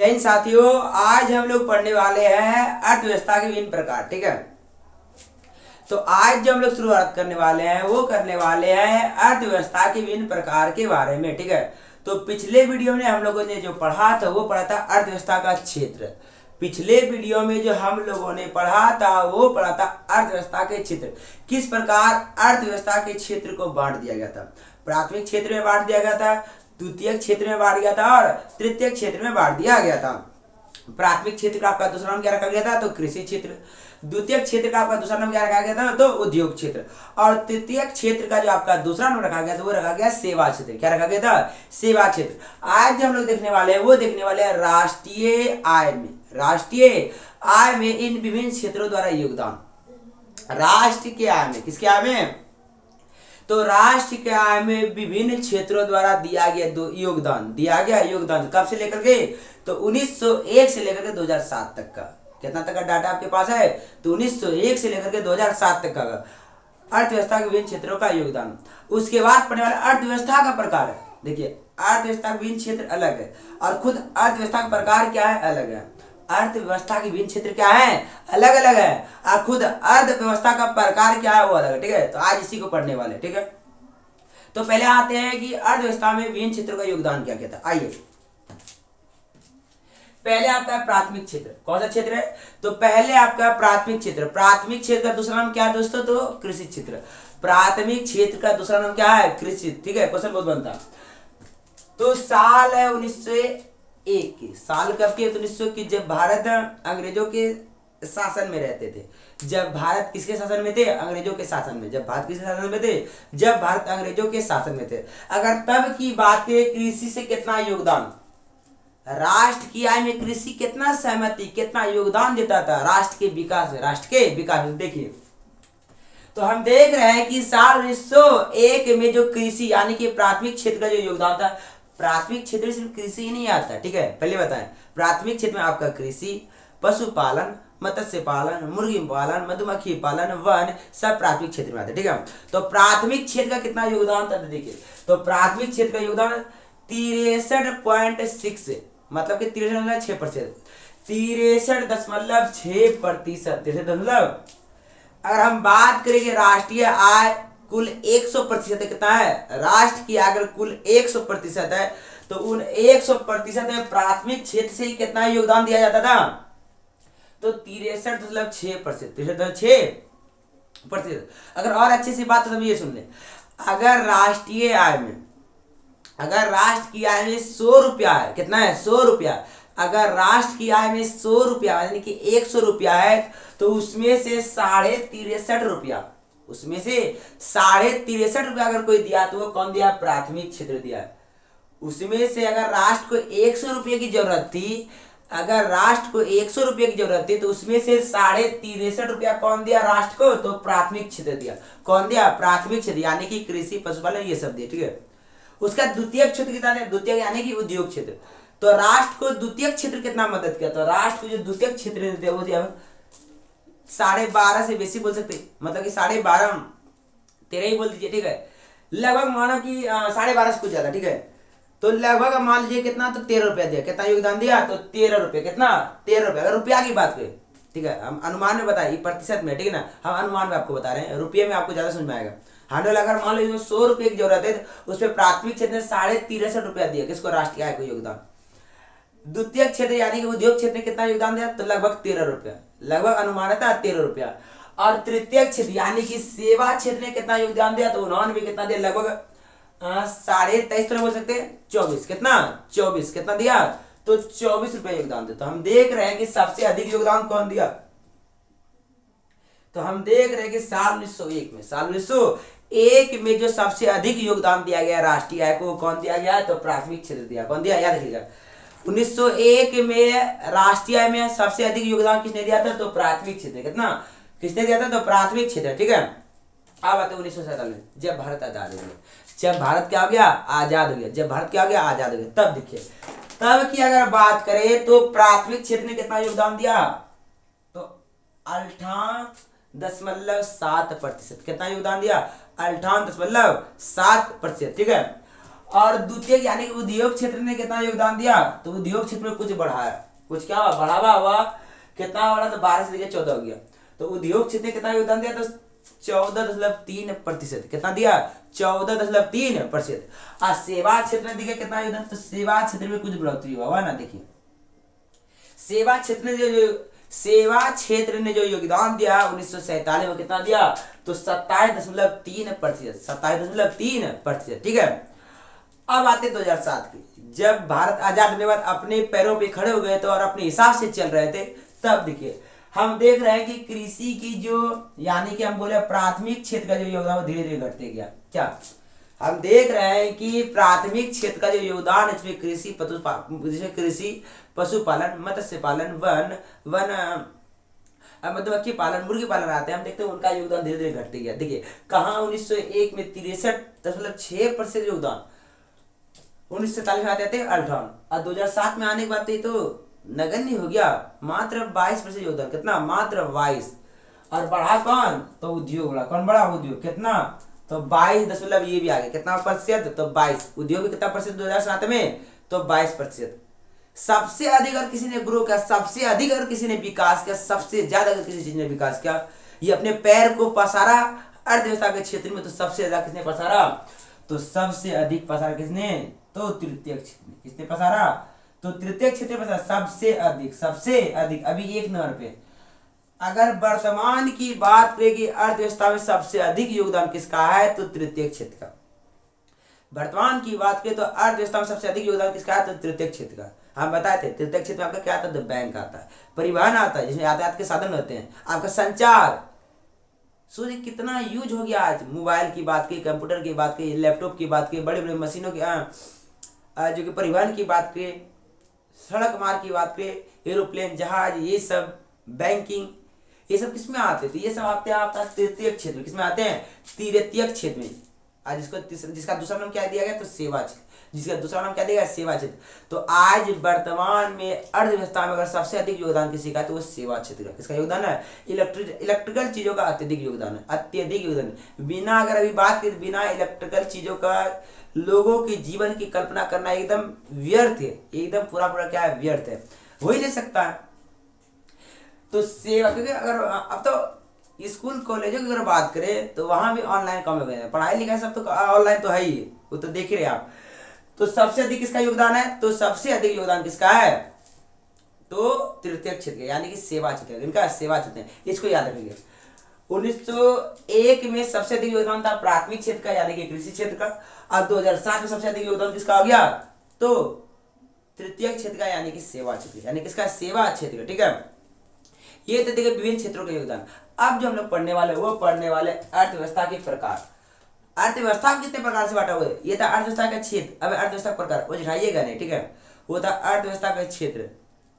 जय हिंद साथियों, आज हम लोग पढ़ने वाले हैं अर्थव्यवस्था के विभिन्न प्रकार। ठीक है, तो आज जो हम लोग शुरुआत करने वाले हैं वो करने वाले हैं अर्थव्यवस्था के विभिन्न प्रकार के बारे में। ठीक है, तो पिछले वीडियो में हम लोगों ने जो पढ़ा था वो पढ़ा था अर्थव्यवस्था का क्षेत्र। पिछले वीडियो में जो हम लोगों ने पढ़ा था वो पढ़ा था अर्थव्यवस्था के क्षेत्र, किस प्रकार अर्थव्यवस्था के क्षेत्र को बांट दिया गया था। प्राथमिक क्षेत्र में बांट दिया गया था, द्वितीय क्षेत्र में बांट दिया था और तृतीय क्षेत्र में बांट दिया गया था। प्राथमिक क्षेत्र का आपका दूसरा नाम क्या रखा गया था, तो कृषि क्षेत्र। द्वितीय क्षेत्र का आपका दूसरा नाम क्या रखा गया था, तो उद्योग क्षेत्र। और तृतीय क्षेत्र का जो आपका दूसरा नाम रखा गया था वो रखा गया सेवा क्षेत्र। क्या रखा गया था, सेवा क्षेत्र। आज जो हम लोग देखने वाले हैं वो देखने वाले हैं राष्ट्रीय आय में। राष्ट्रीय आय में इन विभिन्न क्षेत्रों द्वारा योगदान। राष्ट्र के आय में, किसके आय में, तो राष्ट्र के आय में विभिन्न क्षेत्रों द्वारा दिया गया योगदान कब से लेकर के, तो 1901 से लेकर के 2007 तक का। कितना तक का डाटा आपके पास है, तो 1901 से लेकर के 2007 तक का अर्थव्यवस्था के विभिन्न क्षेत्रों का योगदान। उसके बाद पढ़ने वाला अर्थव्यवस्था का प्रकार है। देखिए, अर्थव्यवस्था के विभिन्न क्षेत्र अलग है और खुद अर्थव्यवस्था का प्रकार क्या है, अलग है। अर्थव्यवस्था के विभिन्न क्षेत्र क्या है, अलग अलग है, और खुद अर्थव्यवस्था का प्रकार क्या है वो अलग है। ठीक है, तो आज इसी को पढ़ने वाले। ठीक है, तो पहले आते हैं कि अर्थव्यवस्था में विभिन्न क्षेत्रों का योगदान क्या क्या था। आइए, पहले आपका प्राथमिक क्षेत्र। कौन सा क्षेत्र है, तो पहले आपका प्राथमिक क्षेत्र। प्राथमिक क्षेत्र का दूसरा नाम क्या है दोस्तों, तो कृषि क्षेत्र। प्राथमिक क्षेत्र का दूसरा नाम क्या है, कृषि। ठीक है, क्वेश्चन बहुत बनता। तो साल है 1901 की। साल कब की, 1900 की, जब भारत अंग्रेजों के शासन में रहते थे। जब भारत किसके शासन में थे, अंग्रेजों के शासन में। जब भारत किसके शासन में थे, जब भारत अंग्रेजों के शासन में थे। अगर तब की बात करें, कृषि से कितना योगदान, राष्ट्र की आय में कृषि कितना सहमति, कितना योगदान देता था राष्ट्र के विकास में। राष्ट्र के विकास में देखिए, तो हम देख रहे हैं कि साल 1901 में जो कृषि यानी कि प्राथमिक क्षेत्र का जो योगदान था। प्राथमिक क्षेत्र सिर्फ कृषि ही नहीं आता। ठीक है, पहले बताएं, प्राथमिक क्षेत्र में आपका कृषि, पशुपालन, मत्स्य पालन, मुर्गी पालन, मधुमक्खी पालन, वन, सब प्राथमिक क्षेत्र में आते। ठीक है, तो प्राथमिक क्षेत्र का कितना योगदान था देखिए, तो प्राथमिक क्षेत्र का योगदान 63.6, मतलब कि 63.6%। 63.6%। अगर हम बात करेंगे राष्ट्रीय आय कुल 100% कितना है, राष्ट्र की अगर कुल 100% है, तो उन 100% में प्राथमिक क्षेत्र से ही कितना योगदान दिया जाता था, तो 63.6%। 63.6%। अगर और अच्छे से बात तो ये सुन ले, अगर राष्ट्रीय आय में, अगर राष्ट्र की आय में 100 रुपया है, कितना है, 100 रुपया। अगर राष्ट्र की आय में 100 रुपया यानी कि 100 रुपया है, तो उसमें से 63.5 रुपया, उसमें से 63.5 रुपया अगर कोई दिया तो वो कौन दिया, प्राथमिक क्षेत्र दिया। उसमें से अगर राष्ट्र को 100 रुपये की जरूरत थी, अगर राष्ट्र को 100 रुपये की जरूरत थी, तो उसमें से 63.5 रुपया कौन दिया राष्ट्र को, तो प्राथमिक क्षेत्र दिया। कौन दिया, प्राथमिक क्षेत्र, यानी कि कृषि, पशुपालन, ये सब दिए। ठीक है, उसका द्वितीय क्षेत्र कितना है, द्वितीय यानी कि उद्योग क्षेत्र। तो राष्ट्र को द्वितीय क्षेत्र कितना मदद किया, तो राष्ट्र को जो द्वितीय क्षेत्र दिया वो दिया 12.5 से बेसी बोल सकते, मतलब कि 12.5, 13 ही बोल दीजिए। ठीक है, लगभग मानो कि 12.5 से कुछ ज्यादा। ठीक है, तो लगभग मान लीजिए कितना, तो 13 रुपया दिया। कितना योगदान दिया, तो 13 रुपये। कितना, 13 रुपया। अगर रुपया की बात करें, ठीक है, हम अनुमान में बताइए, प्रतिशत में, ठीक है ना, हम अनुमान में आपको बता रहे हैं, रुपये में आपको ज्यादा समझ में आएगा। हांडल अगर मान लीजिए 100 रुपये की जरूरत है, तो उसमें प्राथमिक क्षेत्र ने 63.5 रुपया दिया, किसको, राष्ट्रीय आय को योगदान। द्वितीय क्षेत्र यानी कि उद्योग क्षेत्र ने कितना योगदान दिया, तो लगभग 13 रुपया, लगभग अनुमान था 13 रुपया। और तृतीय क्षेत्र यानी कि सेवा क्षेत्र ने कितना योगदान दिया, तो उन्होंने भी कितना दिया, लगभग 23.5 बोल सकते हैं, 24। कितना, 24। कितना दिया, तो 24 रुपया योगदान दिया। तो हम देख रहे हैं कि सबसे अधिक योगदान कौन दिया, तो हम देख रहे हैं कि साल 1901 में, साल 1901 में जो सबसे अधिक योगदान दिया गया राष्ट्रीय आय को, कौन दिया गया, तो प्राथमिक क्षेत्र दिया। कौन दिया, याद रखिएगा, 1901 में राष्ट्रीय आय में सबसे अधिक योगदान किसने दिया था, तो प्राथमिक क्षेत्र। कितना, किसने दिया था, तो प्राथमिक क्षेत्र। ठीक है, अब आते 1947 में, जब भारत आजाद हो गया। जब भारत क्या हो गया, आजाद हो गया। जब भारत क्या हो गया, आजाद हो गया। तब देखिए, तब की अगर बात करें तो प्राथमिक क्षेत्र ने कितना योगदान दिया, तो 58.7%। कितना योगदान दिया, 58.7%। ठीक है, और द्वितीय यानी कि उद्योग क्षेत्र ने कितना योगदान दिया, तो उद्योग क्षेत्र में कुछ बढ़ाया, कुछ क्या हुआ, बढ़ावा हुआ, कितना बढ़ा, तो 12 से लेकर 14 हो गया। तो उद्योग क्षेत्र ने कितना योगदान दिया, तो 14.3%। कितना दिया, 14.3%। और सेवा क्षेत्र ने दिया कितना योगदान, तो सेवा क्षेत्र में कुछ बढ़ोतरी हुआ ना। देखिए सेवा क्षेत्र ने जो योगदान दिया 1947 में कितना दिया, तो 27.3%, 27.3%। ठीक है। अब आते 2007 की, जब भारत आजाद होने के बाद अपने पैरों पे खड़े हो गए थे और अपने हिसाब से चल रहे थे, तब देखिए हम देख रहे हैं कि कृषि की जो यानी कि हम बोले प्राथमिक क्षेत्र का जो योगदान वो धीरे धीरे घटते गया। क्या हम देख रहे हैं कि प्राथमिक क्षेत्र का जो योगदान है, इसमें कृषि, पशुपालन, मत्स्य पालन, मधुमक्खी पालन, मुर्गी पालन आते हैं, हम देखते हैं उनका योगदान धीरे धीरे घटते गया। देखिए कहाँ 1901 में 63.6% योगदान, 1947 में आते थे 58, और 2007 में आने के बाद तो नगण्य हो गया, मात्र 22% योगदान। कितना, मात्र 22। और बढ़ा कौन, तो उद्योग बढ़ा। कौन बढ़ा, उद्योग। कितना, तो 22 ये भी आ गया, कितना प्रतिशत, तो 22। उद्योग भी कितना प्रतिशत 2007 में, तो 22%। सबसे अधिक अगर किसी ने ग्रो किया, सबसे अधिक अगर किसी ने विकास किया, सबसे ज्यादा अगर किसी चीज ने विकास किया, ये अपने पैर को पसारा अर्थव्यवस्था के क्षेत्र में, तो सबसे ज्यादा किसने पसारा, तो सबसे अधिक पसारा किसने, तो तृतीय क्षेत्र में। किसने पसारा, तो तृतीय क्षेत्र में सबसे अधिक। अभी 1 नंबर पे अगर वर्तमान की बात करें कि अर्थव्यवस्था में सबसे अधिक योगदान किसका है, तो तृतीय क्षेत्र का। वर्तमान की बात करें तो अर्थव्यवस्था में सबसे अधिक योगदान किसका है, तो तृतीय क्षेत्र का। हम बताए थे तृतीय क्षेत्र में आपका क्या आता है, तो बैंक आता है, परिवहन आता है जिसमें यातायात के साधन होते हैं, आपका संचार। सोचिए कितना यूज हो गया आज, मोबाइल की बात की, कंप्यूटर की बात की, लैपटॉप की बात की, बड़े बड़े मशीनों की जो कि परिवहन की बात करें, सड़क मार्ग की बात करें, एरोप्लेन, जहाज, ये सब, बैंकिंग, ये सब किसमें आते हैं, तो ये सब आते हैं आपका तृतीय क्षेत्र। किसमें आते हैं, तृतीय क्षेत्र में। आज जिसका दूसरा नाम क्या दिया गया, तो सेवा क्षेत्र। जिसका दूसरा नाम क्या दिया गया, सेवा क्षेत्र। तो आज वर्तमान में अर्थव्यवस्था में अगर सबसे अधिक योगदान किसी का है, तो वो सेवा क्षेत्र का। किसका योगदान है, इलेक्ट्रिकल चीजों का अत्यधिक योगदान है, अत्यधिक योगदान। बिना अगर अभी बात करें, बिना इलेक्ट्रिकल चीजों का लोगों के जीवन की कल्पना करना एकदम व्यर्थ है, एकदम पूरा क्या है, व्यर्थ है, हो ही नहीं सकता है। तो सेवा, क्योंकि अगर अब तो स्कूल कॉलेजों की अगर बात करें तो वहां भी ऑनलाइन काम हो गए हैं, पढ़ाई लिखाई सब तो ऑनलाइन तो है ही, वो तो देख ही रहे आप। तो सबसे अधिक किसका योगदान है, तो सबसे अधिक योगदान किसका है, तो तृतीय क्षेत्र, यानी कि सेवा क्षेत्र। इनका सेवा क्षेत्र, इसको याद रखिए। 1901 में सबसे अधिक योगदान था प्राथमिक क्षेत्र का, यानी कि कृषि क्षेत्र का। अब 2007 में सबसे अधिक योगदान किसका हो गया, तो तृतीय क्षेत्र का, यानी कि सेवा क्षेत्र, यानी किसका, सेवा क्षेत्र। ठीक है। ये तो देखिए विभिन्न क्षेत्रों का योगदान। अब जो हम लोग पढ़ने वाले, वो पढ़ने वाले अर्थव्यवस्था के प्रकार। अर्थव्यवस्था कितने प्रकार से बांटा हुआ है, ये था अर्थव्यवस्था का क्षेत्र। अब अर्थव्यवस्था का प्रकार वो झिझाइएगा नहीं, ठीक है। वो था अर्थव्यवस्था का क्षेत्र,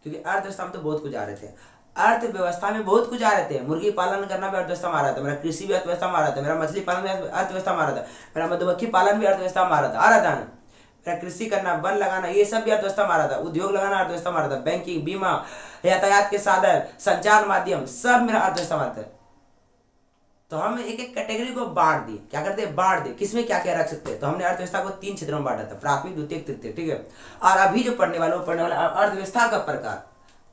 क्योंकि अर्थव्यवस्था में तो बहुत कुछ आ रहे थे। अर्थव्यवस्था में बहुत कुछ आ रहे थे, मुर्गी पालन करना भी अर्थव्यवस्था में आ रहा था, मेरा कृषि भी अर्थव्यवस्था में आ रहा था, मेरा मछली पालन भी अर्थव्यवस्था में आ रहा था, मेरा मधुमक्खी पालन भी अर्थव्यवस्था में आ रहा था मेरा कृषि करना, वन लगाना, ये सब भी अर्थव्यवस्था में आ रहा था, उद्योग लगाना अर्थव्यवस्था में आ रहा था, बैंकिंग, बीमा, यातायात के साधन, संचार माध्यम, सब मेरा अर्थव्यवस्था में आता है। तो हम एक एक कैटेगरी को बांट दिए, क्या करते हैं, बांट दिए, किसमें क्या क्या रख सकते हैं। तो हमने अर्थव्यवस्था को 3 क्षेत्रों में बांटा था, प्राथमिक, द्वितीय, तृतीय। ठीक है। और अभी जो पढ़ने वाले, वो पढ़ने वाला अर्थव्यवस्था का प्रकार,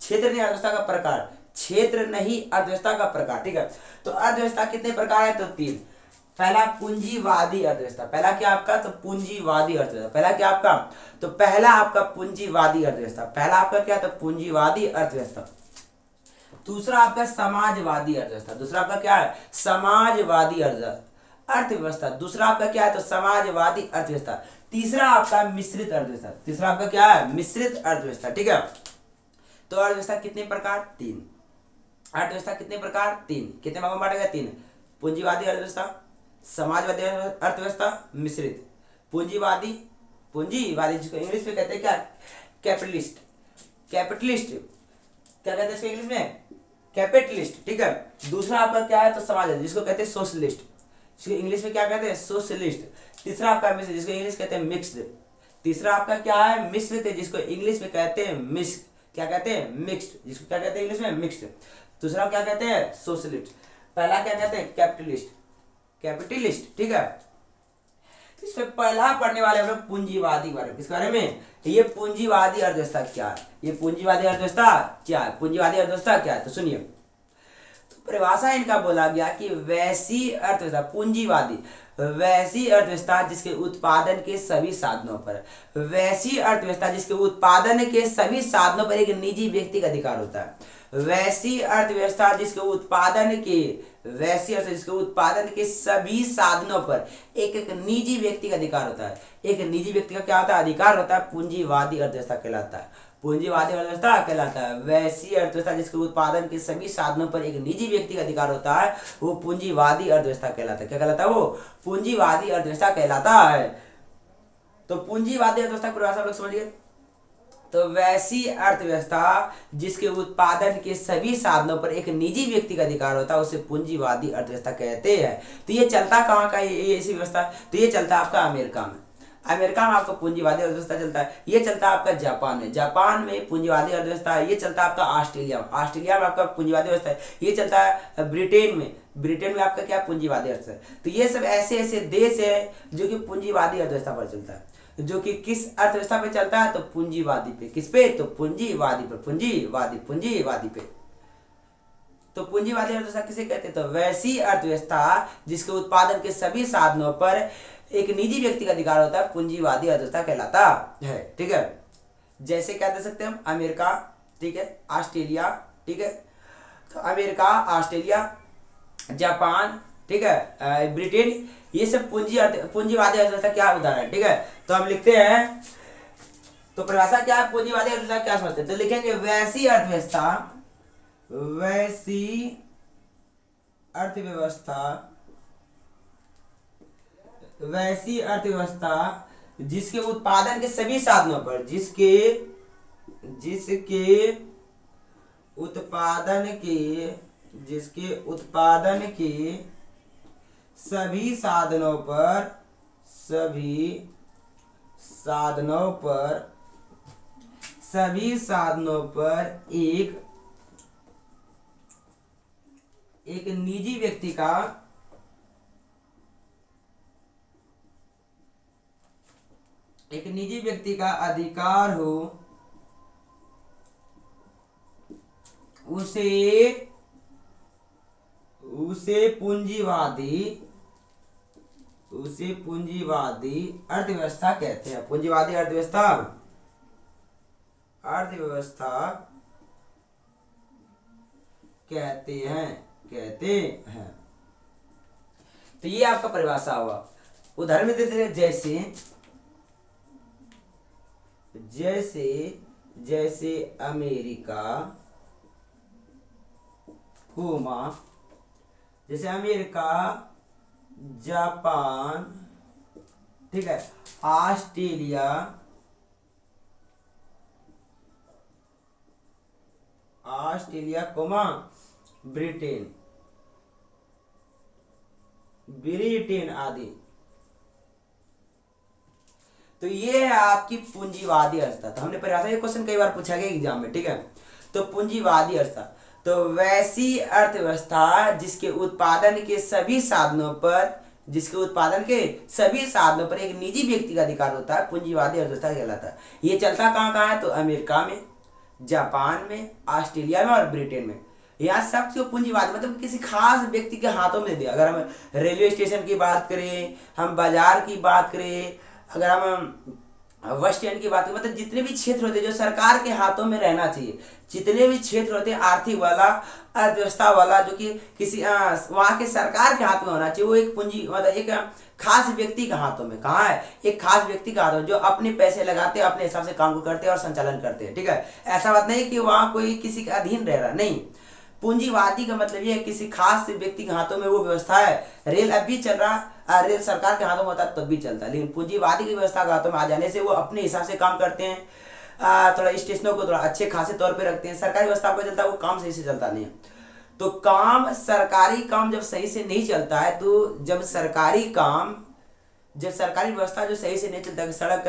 क्षेत्र नहीं अर्थव्यवस्था का प्रकार, क्षेत्र नहीं अर्थव्यवस्था का प्रकार। ठीक है। तो अर्थव्यवस्था कितने प्रकार है, तो 3। पहला पूंजीवादी अर्थव्यवस्था, पहला क्या आपका, तो पूंजीवादी अर्थव्यवस्था। पहला क्या आपका, तो पहला आपका पूंजीवादी अर्थव्यवस्था। पहला आपका क्या, तो पूंजीवादी अर्थव्यवस्था। दूसरा आपका समाजवादी अर्थव्यवस्था। दूसरा आपका क्या है, समाजवादी अर्थव्यवस्था। दूसरा आपका क्या है, तो समाजवादी अर्थव्यवस्था। तीसरा आपका मिश्रित अर्थव्यवस्था। तीसरा आपका क्या है, मिश्रित अर्थव्यवस्था। ठीक है। तो अर्थव्यवस्था कितने प्रकार, 3। अर्थव्यवस्था कितने प्रकार, 3। कितने भागों में बांटा गया, 3। पूंजीवादी अर्थव्यवस्था, समाजवादी अर्थव्यवस्था, मिश्रित। पूंजीवादी जिसको इंग्लिश में कहते हैं क्या, कैपिटलिस्ट। कैपिटलिस्ट क्या कहते हैं इसको इंग्लिश में, कैपिटलिस्ट। ठीक है। दूसरा आपका क्या है, तो समाजवादी, जिसको कहते हैं सोशलिस्ट, जिसको इंग्लिश में क्या कहते हैं, सोशलिस्ट। तीसरा आपका मिश्र, जिसको इंग्लिश कहते हैं मिक्स्ड। तीसरा आपका क्या है, मिश्रित, जिसको इंग्लिश में कहते हैं मिक्स, क्या कहते हैं, मिक्स्ड, जिसको क्या कहते हैं इंग्लिश में, मिक्स्ड। दूसरा क्या कहते हैं, सोशलिस्ट। पहला क्या कहते हैं, कैपिटलिस्ट। ठीक है। तो इसमें पहला पढ़ने वाले हम लोग पूंजीवादी बारे में। किस बारे में? ये पूंजीवादी अर्थव्यवस्था क्या है, ये पूंजीवादी अर्थव्यवस्था क्या है, पूंजीवादी अर्थव्यवस्था क्या है। तो सुनिए, परिभाषा इनका बोला गया कि वैसी अर्थव्यवस्था, पूंजीवादी वैसी अर्थव्यवस्था जिसके उत्पादन के सभी साधनों पर, वैसी अर्थव्यवस्था जिसके उत्पादन के सभी साधनों पर एक निजी व्यक्ति का अधिकार होता है। वैसी अर्थव्यवस्था जिसके उत्पादन के, वैसी अर्थव्यवस्था जिसके उत्पादन के सभी साधनों पर एक एक निजी व्यक्ति का अधिकार होता है। एक निजी व्यक्ति का क्या होता है? अधिकार होता है। पूंजीवादी अर्थव्यवस्था कहलाता है, पूंजीवादी अर्थव्यवस्था कहलाता है। वैसी अर्थव्यवस्था जिसके उत्पादन के सभी साधनों पर एक निजी व्यक्ति का अधिकार होता है, वो पूंजीवादी अर्थव्यवस्था कहलाता है। क्या कहलाता है? वो पूंजीवादी अर्थव्यवस्था कहलाता है। तो पूंजीवादी अर्थव्यवस्था की परिभाषा लोग समझिए। तो वैसी अर्थव्यवस्था जिसके उत्पादन के सभी साधनों पर एक निजी व्यक्ति का अधिकार होता है, उसे पूंजीवादी अर्थव्यवस्था कहते हैं। तो ये चलता कहाँ का ये ऐसी व्यवस्था? तो ये चलता है आपका अमेरिका में। अमेरिका में आपका पूंजीवादी अर्थव्यवस्था चलता है। ये चलता है आपका जापान में, जापान में पूंजीवादी अर्थव्यवस्था है। ये चलता है आपका ऑस्ट्रेलिया में, ऑस्ट्रेलिया में आपका पूंजीवादी व्यवस्था है। ये चलता है ब्रिटेन में, ब्रिटेन में आपका क्या? पूंजीवादी अर्थव्यवस्था। तो ये सब ऐसे ऐसे देश है जो कि पूंजीवादी अर्थव्यवस्था पर चलता है। जो कि किस अर्थव्यवस्था पे चलता है? तो पूंजीवादी पे। किस पे? तो पूंजीवादी पे, पूंजीवादी पे। तो पूंजीवादी अर्थव्यवस्था किसे कहते हैं? तो वैसी अर्थव्यवस्था जिसके उत्पादन के सभी साधनों पर एक निजी व्यक्ति का अधिकार होता है, पूंजीवादी अर्थव्यवस्था कहलाता है। ठीक है, जैसे क्या दे सकते हैं हम? अमेरिका, ठीक है, ऑस्ट्रेलिया, ठीक है। तो अमेरिका, ऑस्ट्रेलिया, जापान, ठीक है, ब्रिटेन, ये सब पूंजीवादी अर्थव्यवस्था क्या उदाहरण? ठीक है, तो हम लिखते हैं। तो परिभाषा क्या है? पूंजीवादी अर्थव्यवस्था क्या समझते हैं? तो लिखेंगे वैसी अर्थव्यवस्था, वैसी अर्थव्यवस्था, वैसी अर्थव्यवस्था जिसके उत्पादन के सभी साधनों पर, जिसके उत्पादन के सभी साधनों पर एक निजी व्यक्ति का अधिकार हो, उसे पूंजीवादी अर्थव्यवस्था कहते हैं। पूंजीवादी अर्थव्यवस्था कहते हैं। तो ये आपका परिभाषा हुआ। उदाहरण में देते हैं, जैसे अमेरिका, जैसे अमेरिका, जापान, ठीक है, ऑस्ट्रेलिया, ब्रिटेन आदि। तो ये है आपकी पूंजीवादी अर्थव्यवस्था। तो हमने परिभाषा, ये क्वेश्चन कई बार पूछा गया एग्जाम में, ठीक है। तो पूंजीवादी अर्थव्यवस्था, तो वैसी अर्थव्यवस्था जिसके उत्पादन के सभी साधनों पर एक निजी व्यक्ति का अधिकार होता है, पूंजीवादी अर्थव्यवस्था कहलाता है। ये चलता कहाँ कहाँ है? तो अमेरिका में, जापान में, ऑस्ट्रेलिया में और ब्रिटेन में। यहाँ सब जो पूंजीवादी मतलब किसी खास व्यक्ति के हाथों में दिया। अगर हम रेलवे स्टेशन की बात करें, हम बाजार की बात करें, अगर हम बस स्टैंड की बात करें, मतलब जितने भी क्षेत्र होते हैं जो सरकार के हाथों में रहना चाहिए, जितने भी क्षेत्र होते हैं आर्थिक वाला, अर्थव्यवस्था वाला, जो कि किसी वहाँ के सरकार के हाथ में होना चाहिए, वो एक पूंजी मतलब एक खास व्यक्ति के हाथों में। कहाँ है? एक खास व्यक्ति के हाथों में, जो अपने पैसे लगाते हैं, अपने हिसाब से काम को करते हैं और संचालन करते हैं। ठीक है, ऐसा बात नहीं कि वहाँ कोई किसी के अधीन रह रहा, नहीं। पूंजीवादी का मतलब ये है किसी खास व्यक्ति के हाथों में वो व्यवस्था है। रेल अब भी चल रहा, रेल सरकार के हाथों में होता तब भी चलता है, लेकिन पूंजीवादी की व्यवस्था के हाथों में आ जाने से वो अपने हिसाब से काम करते हैं। थोड़ा स्टेशनों को थोड़ा अच्छे खासे तौर पे रखते हैं। सरकारी व्यवस्था पर चलता है, वो काम सही से चलता नहीं है। तो सरकारी काम जब सही से नहीं चलता है, तो जब सरकारी व्यवस्था जो सही से नहीं चलता है, सड़क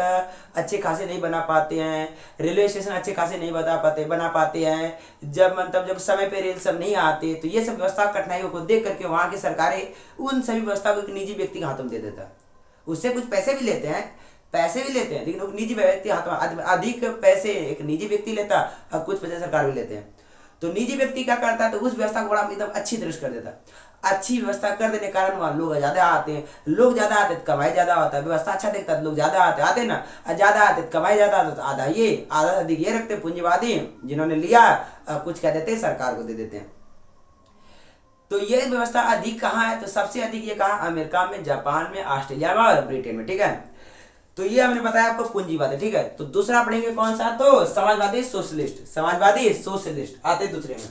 अच्छे खासे नहीं बना पाते हैं, रेलवे स्टेशन अच्छे खासे नहीं बना पाते हैं, जब समय पे रेल सब नहीं आते, तो ये सब व्यवस्था कठिनाइयों को देख करके वहाँ की सरकारें उन सभी व्यवस्था को एक निजी व्यक्ति के हाथों में दे देता है। उससे कुछ पैसे भी लेते हैं, पैसे भी लेते हैं, लेकिन वो निजी व्यक्ति हाथ में अधिक पैसे एक निजी व्यक्ति लेता है और कुछ पैसे सरकार भी लेते हैं। तो निजी व्यक्ति क्या करता है, तो उस व्यवस्था को बड़ा एकदम अच्छी तरह से कर देता है। अच्छी व्यवस्था कर देने के कारण वहाँ लोग ज्यादा आते हैं, लोग ज्यादा आते हैं तो कमाई ज्यादा होता है, व्यवस्था अच्छा देखता है तो लोग ज्यादा आते आते ना, और ज्यादा आते तो कमाई ज्यादा होता, तो आधा ये आधा से अधिक ये रखते पूंजीवादी जिन्होंने लिया, कुछ क्या देते हैं सरकार को दे देते हैं। तो ये व्यवस्था अधिक कहाँ है, तो सबसे अधिक ये कहाँ, अमेरिका में, जापान में, ऑस्ट्रेलिया में और ब्रिटेन में, ठीक है। तो ये हमने बताया आपको पूंजीवादी, ठीक है। तो दूसरा पढ़ेंगे कौन सा, तो समाजवादी सोशलिस्ट, समाजवादी सोशलिस्ट आते दूसरे में,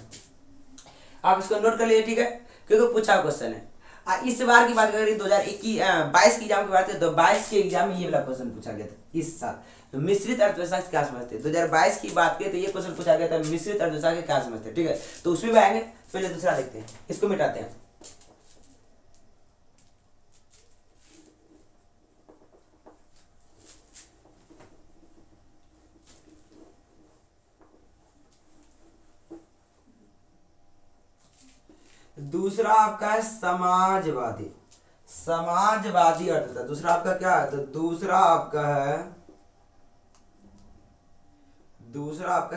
आप इसको नोट कर लीजिए, ठीक है, क्योंकि पूछा क्वेश्चन है। इस बार की बात करें 2021-22 की एग्जाम की बात करें तो 22 के एग्जाम में ये वाला क्वेश्चन पूछा गया था इस साल। तो मिश्रित अर्थव्यवस्था क्या समझते हैं, 2022 की बात करें तो ये क्वेश्चन पूछा गया था, मिश्रित अर्थव्यवस्था के क्या समझते हैं, ठीक है। तो उसमें भी आएंगे, पहले दूसरा देखते हैं, इसको मिटाते हैं। दूसरा आपका है समाजवादी, समाजवादी अर्थव्यवस्था। दूसरा आपका क्या है, तो दूसरा आपका है, दूसरा आपका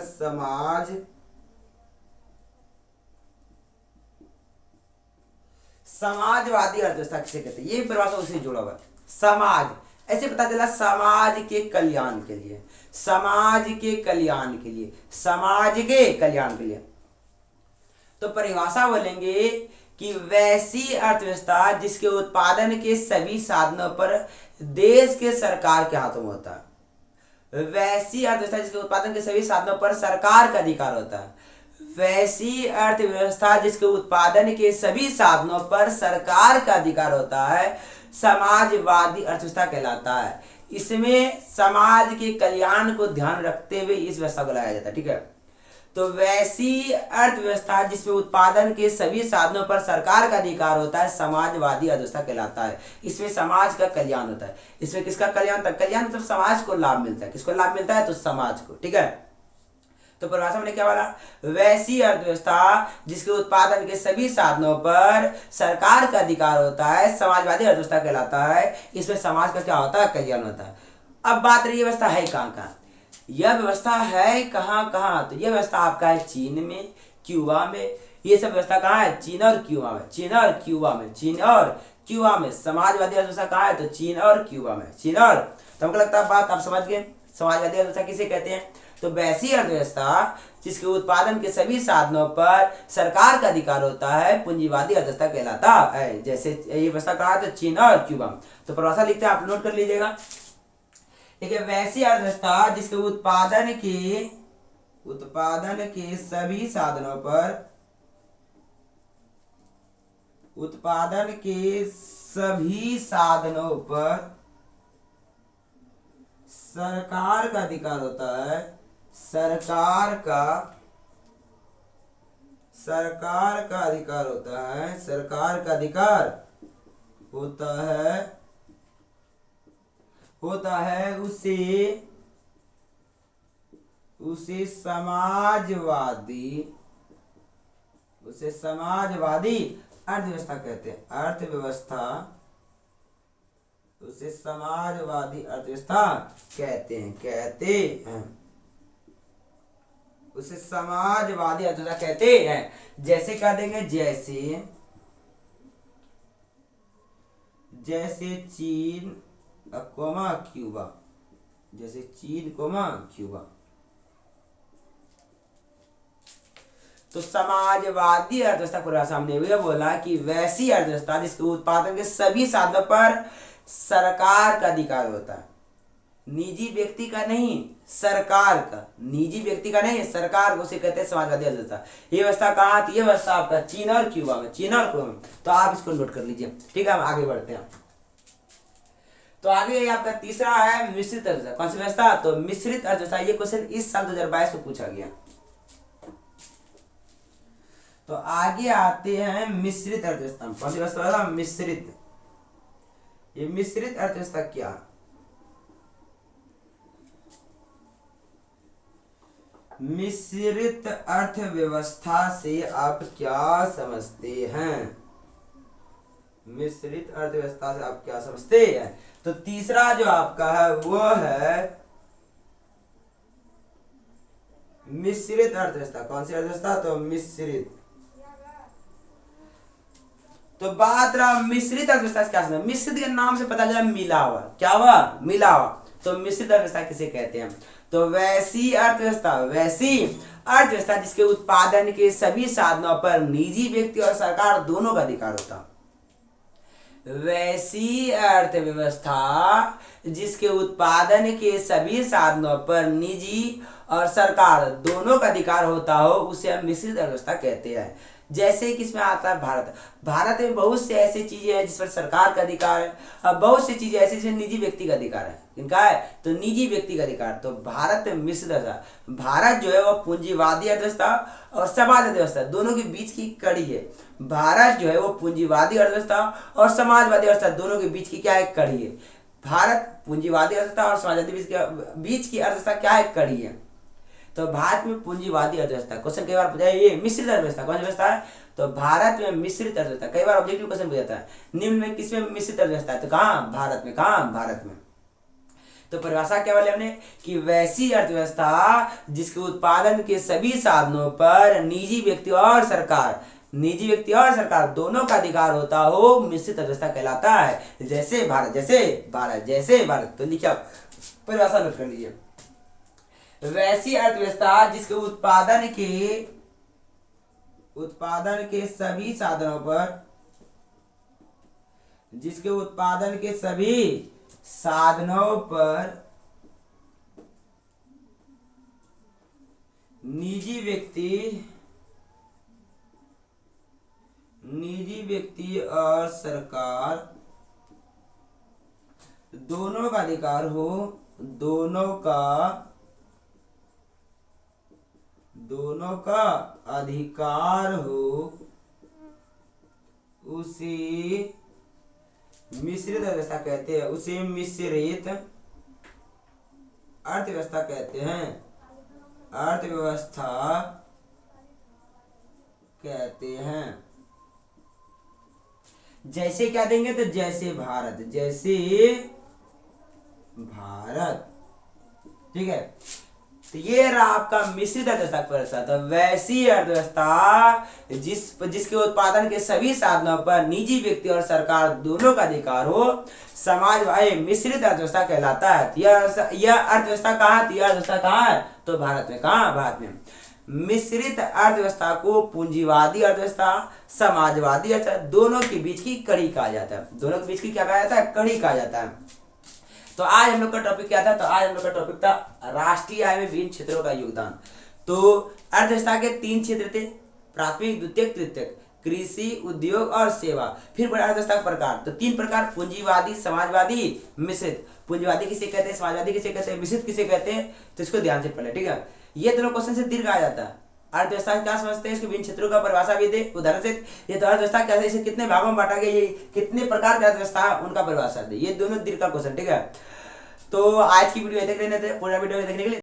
समाजवादी अर्थव्यवस्था किसे कहते हैं, ये परिभाषा उसे जुड़ा हुआ है। समाज, ऐसे पता चला समाज के कल्याण के लिए, समाज के कल्याण के लिए, समाज के कल्याण के लिए। तो परिभाषा बोलेंगे कि वैसी अर्थव्यवस्था जिसके उत्पादन के सभी साधनों पर देश के सरकार के हाथों में होता है। वैसी अर्थव्यवस्था जिसके उत्पादन के सभी साधनों पर सरकार का अधिकार होता है। वैसी अर्थव्यवस्था जिसके उत्पादन के सभी साधनों पर सरकार का अधिकार होता है समाजवादी अर्थव्यवस्था कहलाता है। इसमें समाज के कल्याण को ध्यान रखते हुए इस व्यवस्था को लाया जाता है, ठीक है। तो वैसी अर्थव्यवस्था जिसमें उत्पादन के सभी साधनों पर सरकार का अधिकार होता है समाजवादी अर्थव्यवस्था कहलाता है। इसमें समाज का कल्याण होता है। इसमें किसका कल्याण होता है, कल्याण मतलब समाज को लाभ मिलता है। किसको लाभ मिलता है, तो समाज को, ठीक है। तो परिभाषा में क्या बोला, वैसी अर्थव्यवस्था जिसके उत्पादन के सभी साधनों पर सरकार का अधिकार होता है समाजवादी अर्थव्यवस्था कहलाता है। इसमें समाज का क्या होता है, कल्याण होता है। अब बात रही व्यवस्था है कहाँ कहाँ, यह व्यवस्था है कहाँ कहाँ, तो यह व्यवस्था आपका है चीन में, क्यूबा में। ये सब व्यवस्था कहाँ है, चीन और क्यूबा में, चीन और क्यूबा में, चीन और क्यूबा में। समाजवादी अर्थव्यवस्था कहाँ है, तो चीन और क्यूबा में, चीन और। तो हमको लगता है बात आप समझ गए, समाजवादी अर्थव्यवस्था किसे कहते हैं। तो वैसी अर्थव्यवस्था जिसके उत्पादन के सभी साधनों पर सरकार का अधिकार होता है पूंजीवादी अर्थव्यवस्था कहलाता है। जैसे ये व्यवस्था कहा, तो चीन और क्यूबा। तो परिभाषा लिखते हैं, आप नोट कर लीजिएगा, ठीक है। वैसी अर्थव्यवस्था जिसके उत्पादन के सभी साधनों पर, उत्पादन के सभी साधनों पर सरकार का अधिकार होता है, सरकार का अधिकार होता है, सरकार का अधिकार होता है उसे समाजवादी अर्थव्यवस्था कहते हैं। अर्थव्यवस्था, उसे समाजवादी अर्थव्यवस्था कहते हैं, उसे समाजवादी अर्थव्यवस्था कहते हैं। जैसे क्या देंगे, जैसे चीन कोमा क्यूबा, जैसे चीन कोमा क्यूबा। तो समाजवादी अर्थव्यवस्था परिभाषा हमने भी बोला कि वैसी अर्थव्यवस्था जिसके उत्पादन के सभी साधनों पर सरकार का अधिकार होता है, निजी व्यक्ति का नहीं, सरकार का, निजी व्यक्ति का नहीं, सरकार को, उसे कहते हैं समाजवादी अर्थव्यवस्था। ये व्यवस्था कहाँ थी, ये व्यवस्था आपका चीन और क्यूबा में, चीन और क्यूबा में। तो आप इसको नोट कर लीजिए, ठीक है। हम आगे बढ़ते हैं। तो आगे आपका तीसरा है मिश्रित अर्थव्यवस्था। कौन सी व्यवस्था, तो मिश्रित अर्थव्यवस्था। ये क्वेश्चन इस साल 2022 में पूछा गया। तो आगे आते हैं मिश्रित अर्थव्यवस्था। कौन सी व्यवस्था, मिश्रित। ये मिश्रित अर्थव्यवस्था क्या, मिश्रित अर्थव्यवस्था से आप क्या समझते हैं। मिश्रित अर्थव्यवस्था से आप क्या समझते हैं? तो तीसरा जो आपका है वो है मिश्रित अर्थव्यवस्था। कौन सी अर्थव्यवस्था? तो मिश्रित। तो बात रहा मिश्रित अर्थव्यवस्था से क्या समझ? मिश्रित के नाम से पता चला मिला हुआ। क्या हुआ? मिला हुआ। तो मिश्रित अर्थव्यवस्था किसे कहते हैं? तो वैसी अर्थव्यवस्था, वैसी अर्थव्यवस्था जिसके उत्पादन के सभी साधनों पर निजी व्यक्ति और सरकार दोनों का अधिकार होता। वैसी अर्थव्यवस्था जिसके उत्पादन के सभी साधनों पर निजी और सरकार दोनों का अधिकार होता हो उसे हम मिश्रित अर्थव्यवस्था कहते हैं। जैसे कि इसमें आता है भारत। भारत में बहुत से ऐसी चीजें हैं जिस पर सरकार का अधिकार है, अब बहुत सी चीजें ऐसी जिसमें निजी व्यक्ति का अधिकार है। इनका है तो निजी व्यक्ति का अधिकार। तो भारत में मिश्रित अर्थव्यवस्था, भारत जो है वो पूंजीवादी अर्थव्यवस्था और समाज अर्थव्यवस्था दोनों के बीच की कड़ी है। भारत जो है वो पूंजीवादी अर्थव्यवस्था और समाजवादी अर्थव्यवस्था दोनों के बीच की क्या है? कड़ी है। भारत पूंजीवादी अर्थव्यवस्था और समाजवादी बीच की अर्थव्यवस्था क्या है? कड़ी है। तो भारत में पूंजीवादी अर्थव्यवस्था, क्वेश्चन कई बार पूछा है। ये मिश्रित अर्थव्यवस्था कौन सी व्यवस्था है? तो भारत में मिश्रित अर्थव्यवस्था। कई बार ऑब्जेक्टिव क्वेश्चन पूछा जाता है निम्न में किसमें मिश्रित अर्थव्यवस्था है? तो कहाँ? भारत में। कहाँ? भारत में। तो परिभाषा क्या बोले हमने कि वैसी अर्थव्यवस्था जिसके उत्पादन के सभी साधनों पर निजी व्यक्ति और सरकार, निजी व्यक्ति और सरकार दोनों का अधिकार होता हो मिश्रित अर्थव्यवस्था कहलाता है। जैसे भारत, जैसे भारत, जैसे भारत। तो लिखिए आप परिभाषा नोट कर लीजिए। वैसी अर्थव्यवस्था जिसके उत्पादन के सभी साधनों पर, जिसके उत्पादन के सभी साधनों पर निजी व्यक्ति और सरकार दोनों का अधिकार हो, दोनों का अधिकार हो उसे मिश्रित अर्थव्यवस्था कहते हैं। उसे मिश्रित अर्थव्यवस्था कहते हैं। अर्थव्यवस्था कहते हैं। जैसे क्या देंगे? तो जैसे भारत, जैसे भारत। ठीक है। तो ये रहा आपका मिश्रित अर्थव्यवस्था। तो वैसी अर्थव्यवस्था जिसके उत्पादन के सभी साधनों पर निजी व्यक्ति और सरकार दोनों का अधिकार हो समाजवादी मिश्रित अर्थव्यवस्था कहलाता है। यह अर्थव्यवस्था कहाँ? यह अर्थव्यवस्था कहाँ है? तो भारत में। कहाँ? भारत में। मिश्रित अर्थव्यवस्था को पूंजीवादी अर्थव्यवस्था, समाजवादी अर्थव्यवस्था दोनों के बीच की कड़ी कहा जाता है। दोनों के बीच की क्या कहा जाता है? कड़ी कहा जाता है। तो आज हम लोग का टॉपिक क्या था? तो आज हम लोग का टॉपिक था राष्ट्रीय आय में विभिन्न क्षेत्रों का योगदान। तो अर्थव्यवस्था के 3 क्षेत्र थे, प्राथमिक, द्वितीयक, तृतीयक, कृषि, उद्योग और सेवा। फिर बड़ा अर्थव्यवस्था का प्रकार। तो 3 प्रकार, पूंजीवादी, समाजवादी, मिश्रित। पूंजीवादी किसे कहते हैं, समाजवादी किसे कहते हैं, मिश्रित किसे कहते हैं? तो इसको ध्यान से पढ़े। ठीक है। ये दोनों क्वेश्चन से दीर्घ आ जाता है। अर्थव्यवस्था क्या समझते हैं, इसके विभिन्न क्षेत्रों का परिभाषा भी दे। उदाहरण से ये तो अर्थव्यवस्था कैसे, इसे कितने भागों में बांटा गया, ये कितने प्रकार की अर्थव्यवस्था है उनका परिभाषा दे। ये दोनों दीर्घ का क्वेश्चन। ठीक है। तो आज की वीडियो देखने थे, पूरा वीडियो देखने के लिए